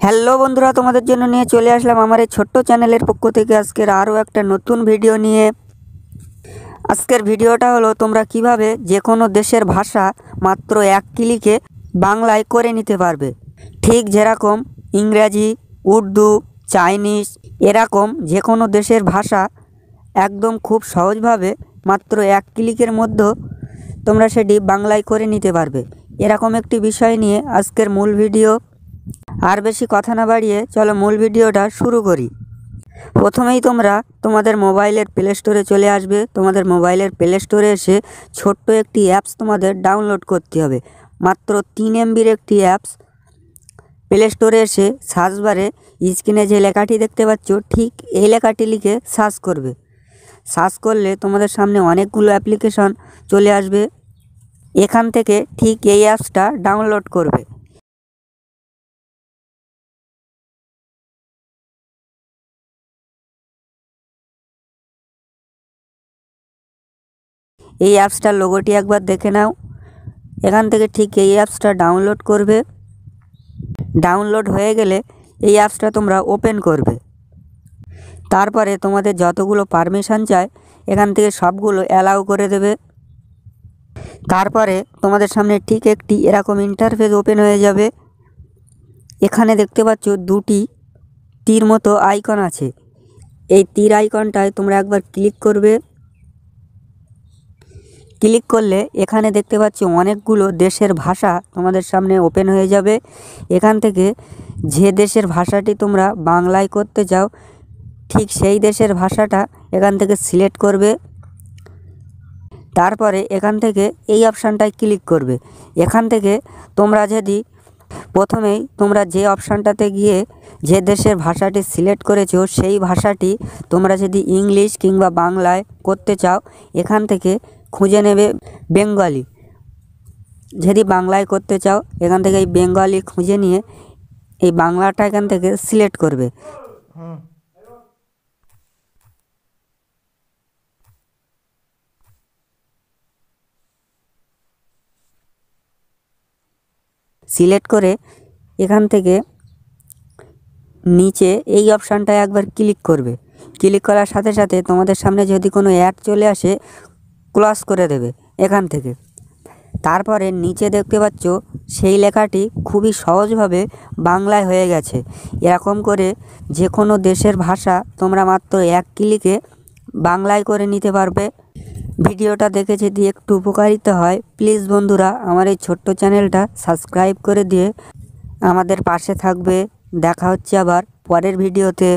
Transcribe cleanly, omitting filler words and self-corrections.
Hello বন্ধুরা, তোমাদের জন্য নিয়ে চলে আসলাম আমার এই ছোট্ট চ্যানেলের পক্ষ থেকে আজকের আরও একটা নতুন ভিডিও নিয়ে। আজকের ভিডিওটা হলো তোমরা কিভাবে যে কোনো দেশের ভাষা মাত্র এক ক্লিকে বাংলায় করে নিতে পারবে। ঠিক যেরকম ইংরেজি, উর্দু, চাইনিজ এরকম যে কোনো দেশের ভাষা একদম খুব সহজভাবে মাত্র এক ক্লিকের মধ্যে তোমরা সেটি বাংলায় করে নিতে পারবে। এরকম একটি বিষয় নিয়ে আজকের মূল ভিডিও। আর বেশি কথা না বাড়িয়ে চলো মূল ভিডিওটা শুরু করি। প্রথমেই তোমরা তোমাদের মোবাইলের প্লে স্টোরে চলে আসবে। তোমাদের মোবাইলের প্লে স্টোরে এসে ছোট্ট একটি অ্যাপস তোমাদের ডাউনলোড করতে হবে। মাত্র 3 MBর একটি অ্যাপস। প্লে স্টোরে এসে সার্চ বারে স্ক্রিনে যে লেখাটি দেখতে পাচ্ছ ঠিক এই লেখাটি লিখে সার্চ করবে। সার্চ করলে তোমাদের সামনে অনেকগুলো অ্যাপ্লিকেশন চলে আসবে। এখান থেকে ঠিক এই অ্যাপসটা ডাউনলোড করবে। এই অ্যাপসটার লোগোটি একবার দেখে নাও। এখান থেকে ঠিক এই অ্যাপসটা ডাউনলোড করবে। ডাউনলোড হয়ে গেলে এই অ্যাপসটা তোমরা ওপেন করবে। তারপরে তোমাদের যতগুলো পারমিশন চায় এখান থেকে সবগুলো অ্যালাউ করে দেবে। তারপরে তোমাদের সামনে ঠিক একটি এরকম ইন্টারফেস ওপেন হয়ে যাবে। এখানে দেখতে পাচ্ছ দুটি তীর মতো আইকন আছে। এই তীর আইকনটায় তোমরা একবার ক্লিক করবে। ক্লিক করলে এখানে দেখতে পাচ্ছ অনেকগুলো দেশের ভাষা তোমাদের সামনে ওপেন হয়ে যাবে। এখান থেকে যে দেশের ভাষাটি তোমরা বাংলায় করতে চাও ঠিক সেই দেশের ভাষাটা এখান থেকে সিলেক্ট করবে। তারপরে এখান থেকে এই অপশানটায় ক্লিক করবে। এখান থেকে তোমরা যদি প্রথমেই তোমরা যে অপশানটাতে গিয়ে যে দেশের ভাষাটি সিলেক্ট করেছো সেই ভাষাটি তোমরা যদি ইংলিশ কিংবা বাংলায় করতে চাও এখান থেকে খুঁজে নেবে বেঙ্গলি। যদি বাংলায় করতে চাও এখান থেকে এই বেঙ্গলি খুঁজে নিয়ে এই বাংলাটা এখান থেকে সিলেক্ট করবে। সিলেক্ট করে এখান থেকে নিচে এই অপশানটায় একবার ক্লিক করবে। ক্লিক করার সাথে সাথে তোমাদের সামনে যদি কোনো অ্যাড চলে আসে ক্লোজ করে দেবে এখান থেকে। তারপরে নিচে দেখতে পাচ্ছ সেই লেখাটি খুবই সহজভাবে বাংলায় হয়ে গেছে। এরকম করে যে কোনো দেশের ভাষা তোমরা মাত্র এক ক্লিকে বাংলায় করে নিতে পারবে। ভিডিওটা দেখে যদি একটু উপকারিতা হয় প্লিজ বন্ধুরা আমার এই ছোট্ট চ্যানেলটা সাবস্ক্রাইব করে দিয়ে আমাদের পাশে থাকবে। দেখা হচ্ছে আবার পরের ভিডিওতে।